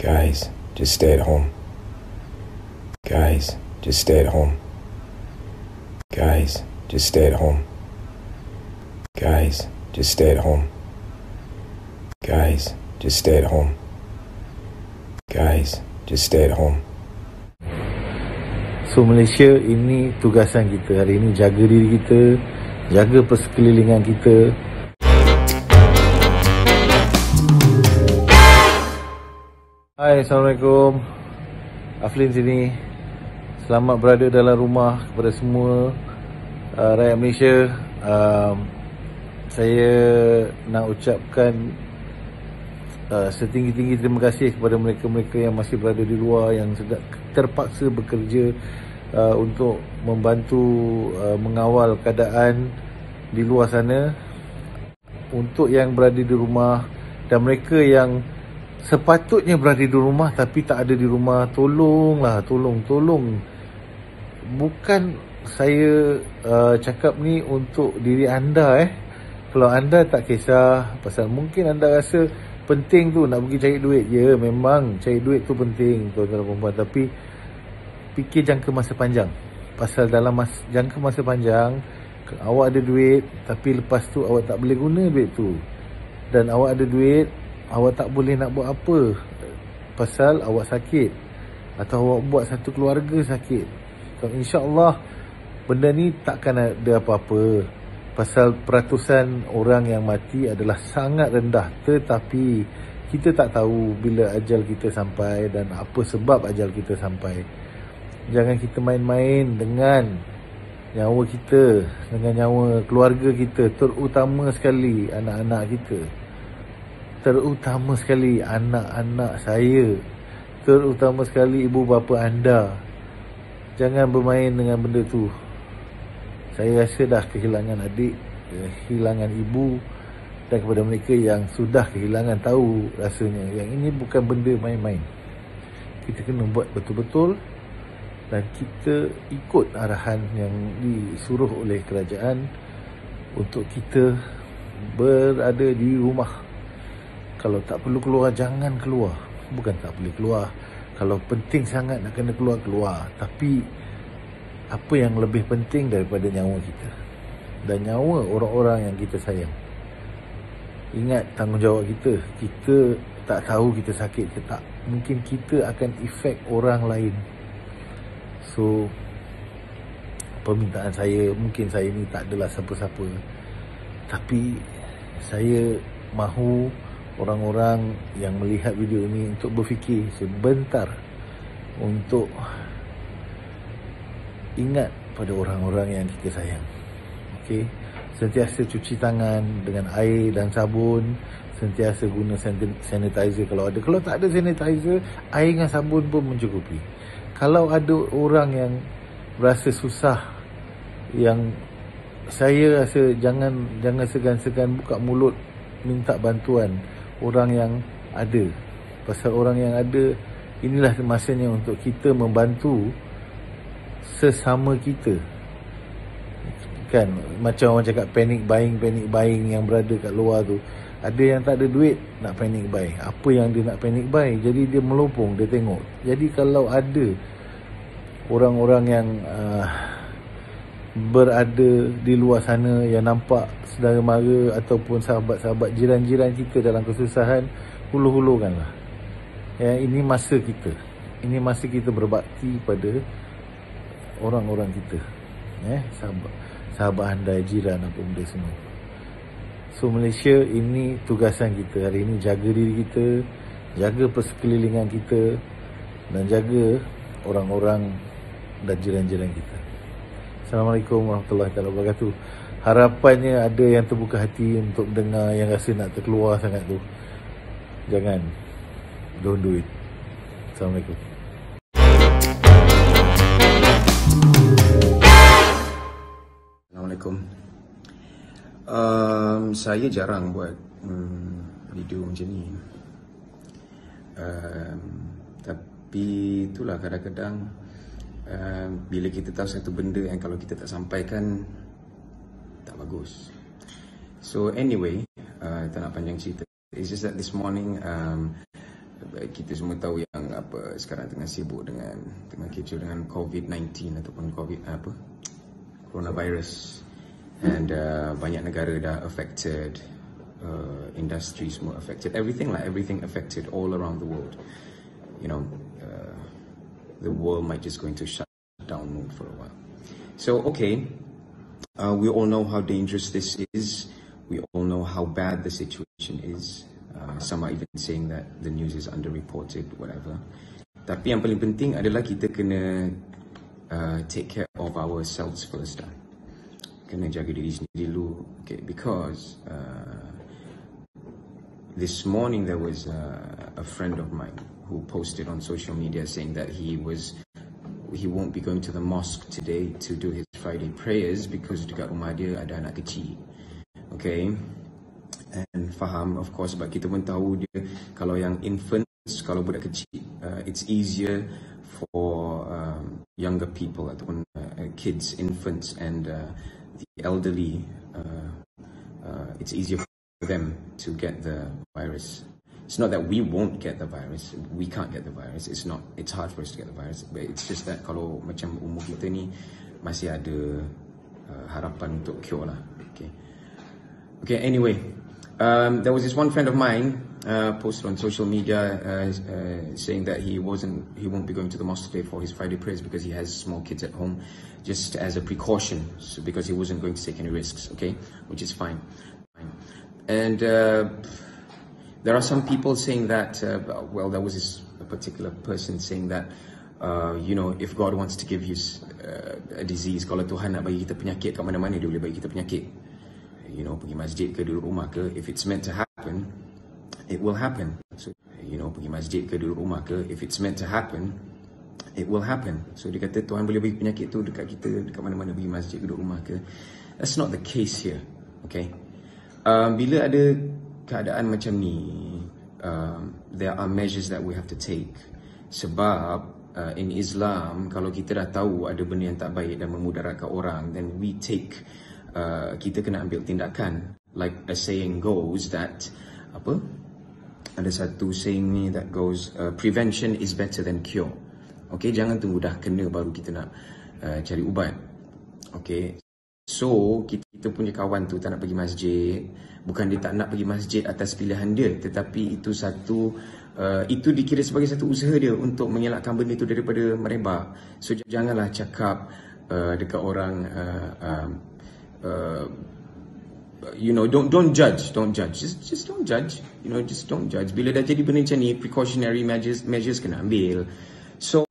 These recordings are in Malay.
Guys, just stay at home. Guys, just stay at home. Guys, just stay at home. Guys, just stay at home. Guys, just stay at home. Guys, just stay at home. So Malaysia, ini tugasan kita hari ini, jaga diri kita, jaga persekelilingan kita. Hai, Assalamualaikum. Aflin sini. Selamat berada dalam rumah kepada semua rakyat Malaysia. Saya nak ucapkan setinggi-tinggi terima kasih kepada mereka-mereka yang masih berada di luar, yang terpaksa bekerja untuk membantu mengawal keadaan di luar sana. Untuk yang berada di rumah dan mereka yang sepatutnya berada di rumah tapi tak ada di rumah, tolonglah, tolong. Bukan saya cakap ni untuk diri anda. Kalau anda tak kisah, pasal mungkin anda rasa penting tu nak pergi cari duit. Ya, memang cari duit tu penting, tuan-tuan dan puan-puan, tapi fikir jangka masa panjang. Pasal dalam jangka masa panjang, awak ada duit tapi lepas tu awak tak boleh guna duit tu. Dan awak ada duit, awak tak boleh nak buat apa pasal awak sakit, atau awak buat satu keluarga sakit. So, InsyaAllah benda ni takkan ada apa-apa, pasal peratusan orang yang mati adalah sangat rendah. Tetapi kita tak tahu bila ajal kita sampai dan apa sebab ajal kita sampai. Jangan kita main-main dengan nyawa kita, dengan nyawa keluarga kita, terutama sekali anak-anak kita, terutama sekali anak-anak saya, terutama sekali ibu bapa anda. Jangan bermain dengan benda tu. Saya rasa dah kehilangan adik, kehilangan ibu, dan kepada mereka yang sudah kehilangan tahu rasanya yang ini bukan benda main-main. Kita kena buat betul-betul dan kita ikut arahan yang disuruh oleh kerajaan untuk kita berada di rumah. Kalau tak perlu keluar, jangan keluar. Bukan tak boleh keluar, kalau penting sangat nak kena keluar. Tapi apa yang lebih penting daripada nyawa kita dan nyawa orang-orang yang kita sayang? Ingat tanggungjawab kita. Kita tak tahu kita sakit ke tak. Mungkin kita akan efek orang lain. So permintaan saya, mungkin saya ni tak adalah siapa-siapa, tapi saya mahu orang-orang yang melihat video ini untuk berfikir sebentar, untuk ingat pada orang-orang yang kita sayang. Okey, sentiasa cuci tangan dengan air dan sabun, sentiasa guna sanitizer kalau ada. Kalau tak ada sanitizer, air dengan sabun pun mencukupi. Kalau ada orang yang rasa susah, yang saya rasa jangan segan-segan buka mulut minta bantuan orang yang ada. Pasal orang yang ada, inilah masanya untuk kita membantu sesama kita. Kan macam orang cakap panic buying yang berada kat luar tu. Ada yang tak ada duit nak panic buy. Apa yang dia nak panic buy? Jadi dia melopong, dia tengok. Jadi kalau ada orang-orang yang berada di luar sana yang nampak saudara mara ataupun sahabat-sahabat jiran-jiran kita dalam kesusahan, hulu-hulukanlah. Ya, ini masa kita. Ini masa kita berbakti pada orang-orang kita. Sahabat anda, jiran, apa benda semua. So Malaysia, ini tugasan kita hari ini, jaga diri kita, jaga persekelilingan kita, dan jaga orang-orang dan jiran-jiran kita. Assalamualaikum warahmatullahi wabarakatuh. Harapannya ada yang terbuka hati untuk dengar, yang rasa nak terkeluar sangat tu. Jangan. Don't do it. Assalamualaikum. Assalamualaikum. Saya jarang buat video macam ni. Tapi itulah kadang-kadang bila kita tahu satu benda yang kalau kita tak sampaikan tak bagus. So anyway, tak nak panjang cerita. It's just that this morning kita semua tahu yang apa sekarang tengah sibuk dengan kecoh dengan COVID-19 ataupun coronavirus, and banyak negara dah affected, industry semua affected, everything affected all around the world. You know, the world might just going to shut down mode for a while. So okay, we all know how dangerous this is. We all know how bad the situation is. Some are even saying that the news is underreported, whatever. Tapi yang paling penting adalah kita kena take care of ourselves first. Kena jaga diri sendiri dulu, okay? Because this morning there was a friend of mine who posted on social media saying that he won't be going to the mosque today to do his Friday prayers because dekat rumah dia ada anak kecil. Okay, and faham, of course, sebab kita pun tahu dia kalau yang infants, kalau budak kecil, it's easier for younger people ataupun kids, infants and the elderly, it's easier for them to get the virus. It's not that we won't get the virus, we can't get the virus, it's hard for us to get the virus, but it's just that kalau macam umur kita ni masih ada harapan untuk cure lah. Okay, anyway, there was this one friend of mine posted on social media saying that he won't be going to the mosque today for his Friday prayers because he has small kids at home, just as a precaution, so because he wasn't going to take any risks, okay, which is fine. And there are some people saying that, well, there was a particular person saying that, you know, if God wants to give you a disease, kalau Tuhan nak bagi kita penyakit kat mana-mana, dia boleh bagi kita penyakit. You know, pergi masjid ke, duduk rumah ke, if it's meant to happen, it will happen. So, you know, pergi masjid ke, duduk rumah ke, if it's meant to happen, it will happen. So dia kata Tuhan boleh bagi penyakit tu dekat kita, dekat mana-mana, pergi masjid ke, duduk rumah ke. That's not the case here, okay? Bila ada keadaan macam ni, there are measures that we have to take. Sebab in Islam, kalau kita dah tahu ada benda yang tak baik dan memudaratkan orang, then we take, kita kena ambil tindakan. Like a saying goes that, ada satu saying ni that goes, prevention is better than cure. Okay, jangan tunggu dah kena baru kita nak cari ubat. Okay, so kita punya kawan tu tak nak pergi masjid, bukan dia tak nak pergi masjid atas pilihan dia, tetapi itu itu dikira sebagai satu usaha dia untuk mengelakkan benda itu daripada merebak. So janganlah cakap dekat orang, you know, don't judge, just don't judge, you know, just don't judge. Bila dah jadi benda macam ni, precautionary measures kena ambil. So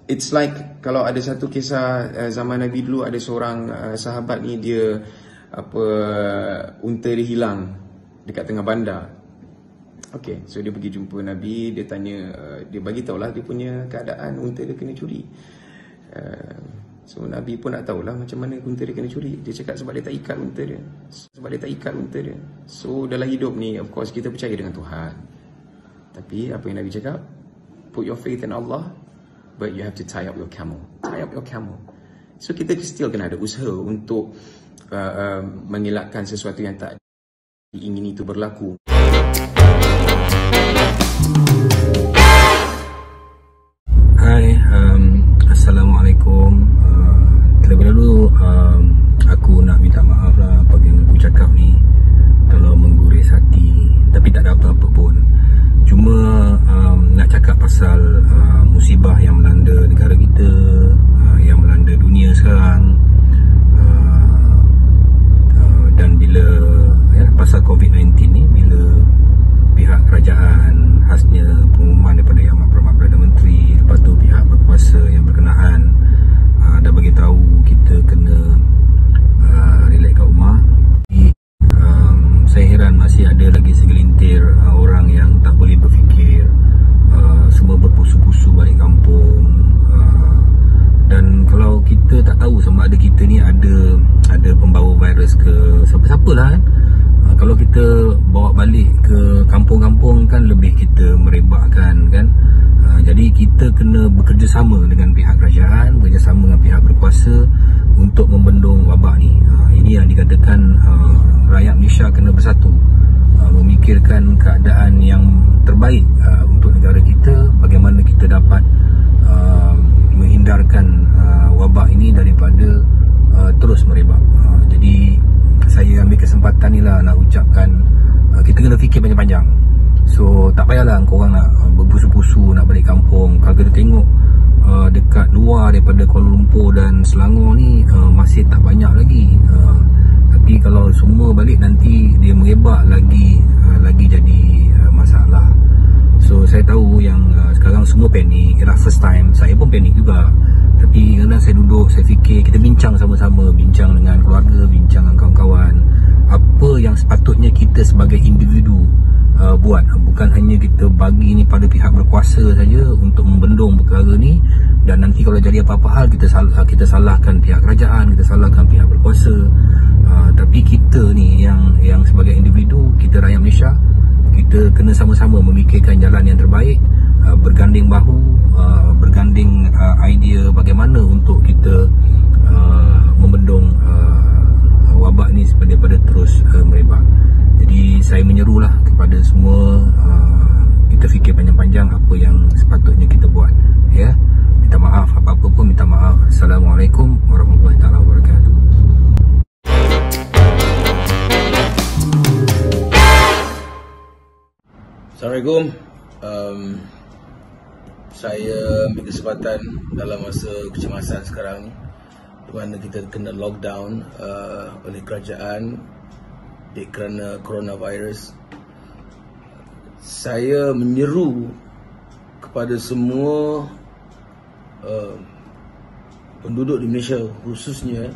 it's like, kalau ada satu kisah zaman Nabi dulu, ada seorang sahabat ni, dia unta dia hilang dekat tengah bandar. Okay, so dia pergi jumpa Nabi, dia tanya, dia bagi tahulah dia punya keadaan unta dia kena curi. So Nabi pun nak tahulah macam mana unta dia kena curi. Dia cakap sebab dia tak ikat unta dia. So dalam hidup ni, of course, kita percaya dengan Tuhan. Tapi apa yang Nabi cakap? Put your faith in Allah, but you have to tie up your camel. So kita still kena ada usaha untuk mengelakkan sesuatu yang tak diingini itu berlaku. Hai, Assalamualaikum. Terlebih dahulu aku nak minta maaf lah apa yang aku cakap ni kalau mengguris hati, tapi tak ada apa-apa pun. Cuma nak cakap pasal musibah yang melanda negara kita, yang melanda dunia sekarang, dan bila pasal COVID-19 ni, bila pihak kerajaan, khasnya pengumuman daripada Yang Amat Perdana Menteri, lepas tu pihak berkuasa yang berkenaan dah bagi tahu kita kena relax kat rumah. Saya heran masih ada lagi segelintir orang yang tak boleh berfikir, semua berpusu-pusu balik kampung. Dan kalau kita tak tahu sama ada kita ni ada pembawa virus ke siapa-siapa lah kan. Kalau kita bawa balik ke kampung-kampung kan lebih kita merebakkan kan. Jadi kita kena bekerjasama dengan pihak kerajaan, bekerjasama dengan pihak berkuasa untuk membendung wabak ni. Ini yang dikatakan rakyat Malaysia kena bersatu, memikirkan keadaan yang terbaik untuk kita bagaimana kita dapat menghindarkan wabak ini daripada terus merebak. Jadi saya ambil kesempatan ni lah nak ucapkan kita kena fikir panjang-panjang. So tak payahlah korang nak berbusu-busu nak balik kampung. Kalau kita tengok dekat luar daripada Kuala Lumpur dan Selangor ni masih tak banyak lagi. Tapi kalau semua balik nanti dia merebak lagi jadi masalah. So saya tahu yang sekarang semua panik. Ialah first time, saya pun panik juga. Tapi kadang saya duduk, saya fikir, kita bincang sama-sama, bincang dengan keluarga, bincang dengan kawan-kawan, apa yang sepatutnya kita sebagai individu buat. Bukan hanya kita bagi ni pada pihak berkuasa saja untuk membendung perkara ni, dan nanti kalau jadi apa-apa hal kita salahkan pihak kerajaan, kita salahkan pihak berkuasa. Tapi kita ni yang sebagai individu, kita rakyat Malaysia, kita kena sama-sama memikirkan jalan yang terbaik, berganding bahu, berganding idea bagaimana untuk kita membendung wabak ni daripada terus merebak. Jadi saya menyerulah kepada semua, kita fikir panjang-panjang apa yang sepatutnya kita buat, ya. Minta maaf apa-apa pun, minta maaf. Assalamualaikum warahmatullahi taala wabarakatuh. Assalamualaikum. Saya ambil kesempatan dalam masa kecemasan sekarang ni, di mana kita kena lockdown oleh kerajaan kerana coronavirus. Saya menyeru kepada semua penduduk di Malaysia khususnya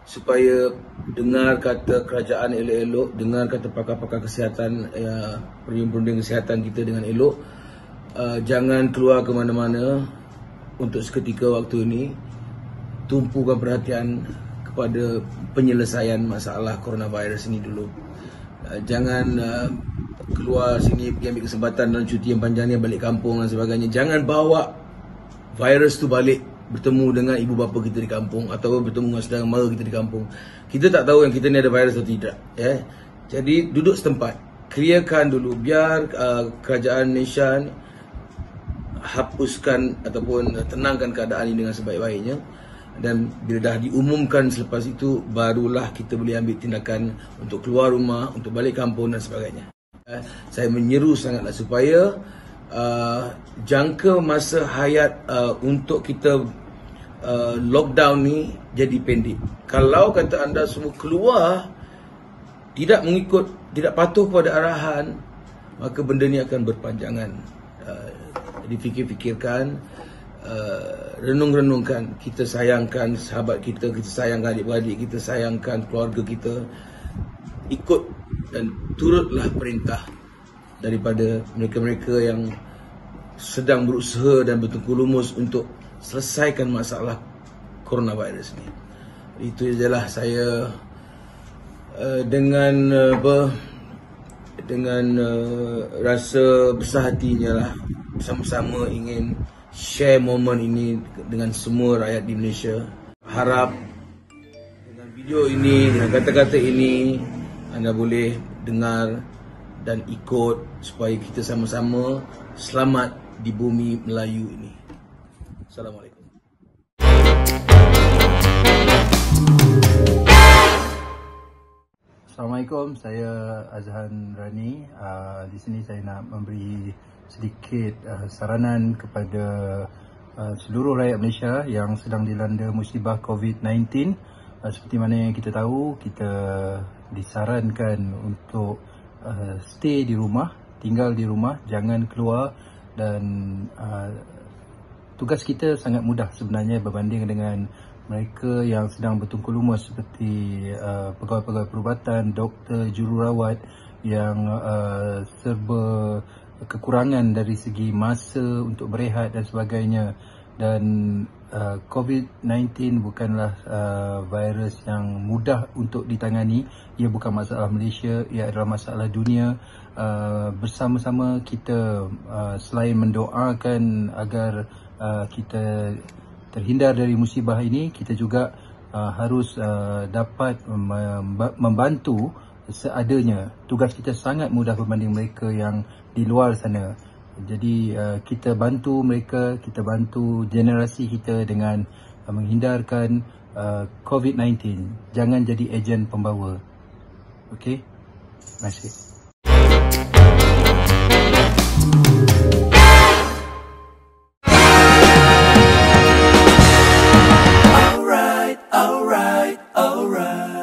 supaya dengar kata kerajaan elok-elok, dengar kata pakar-pakar kesihatan, perunding kesihatan kita dengan elok. Jangan keluar ke mana-mana untuk seketika waktu ini. Tumpukan perhatian kepada penyelesaian masalah coronavirus ini dulu. Jangan keluar sini pergi ambil kesempatan dalam cuti yang panjang ni balik kampung dan sebagainya. Jangan bawa virus tu balik bertemu dengan ibu bapa kita di kampung atau bertemu dengan saudara mara kita di kampung. Kita tak tahu yang kita ni ada virus atau tidak, ya. Jadi duduk setempat, clearkan dulu, biar kerajaan Malaysia hapuskan ataupun tenangkan keadaan ini dengan sebaik-baiknya. Dan bila dah diumumkan selepas itu, barulah kita boleh ambil tindakan untuk keluar rumah, untuk balik kampung dan sebagainya. Saya menyeru sangatlah supaya jangka masa hayat untuk kita lockdown ni jadi pendek. Kalau kata anda semua keluar tidak mengikut, tidak patuh pada arahan, maka benda ni akan berpanjangan. Jadi fikir-fikirkan, renung-renungkan. Kita sayangkan sahabat kita, kita sayangkan adik-beradik kita, sayangkan keluarga kita. Ikut dan turutlah perintah daripada mereka-mereka yang sedang berusaha dan bertengku lumus untuk selesaikan masalah coronavirus ni. Itu sajalah saya dengan rasa besar hatinya lah, bersama-sama ingin share momen ini dengan semua rakyat di Malaysia. Harap dengan video ini, dengan kata-kata ini, anda boleh dengar dan ikut supaya kita sama-sama selamat di bumi Melayu ini. Assalamualaikum. Assalamualaikum, saya Azhan Rani. Di sini saya nak memberi sedikit saranan kepada seluruh rakyat Malaysia yang sedang dilanda musibah COVID-19. Seperti mana yang kita tahu, kita disarankan untuk stay di rumah, tinggal di rumah, jangan keluar, dan tugas kita sangat mudah sebenarnya berbanding dengan mereka yang sedang bertungku lumus seperti pegawai-pegawai perubatan, doktor, jururawat yang serba kekurangan dari segi masa untuk berehat dan sebagainya. Dan COVID-19 bukanlah virus yang mudah untuk ditangani. Ia bukan masalah Malaysia, ia adalah masalah dunia. Bersama-sama kita selain mendoakan agar kita terhindar dari musibah ini, kita juga harus dapat membantu seadanya. Tugas kita sangat mudah berbanding mereka yang di luar sana. Jadi kita bantu mereka, kita bantu generasi kita dengan menghindarkan COVID-19. Jangan jadi ejen pembawa. Okey? Terima kasih. Alright.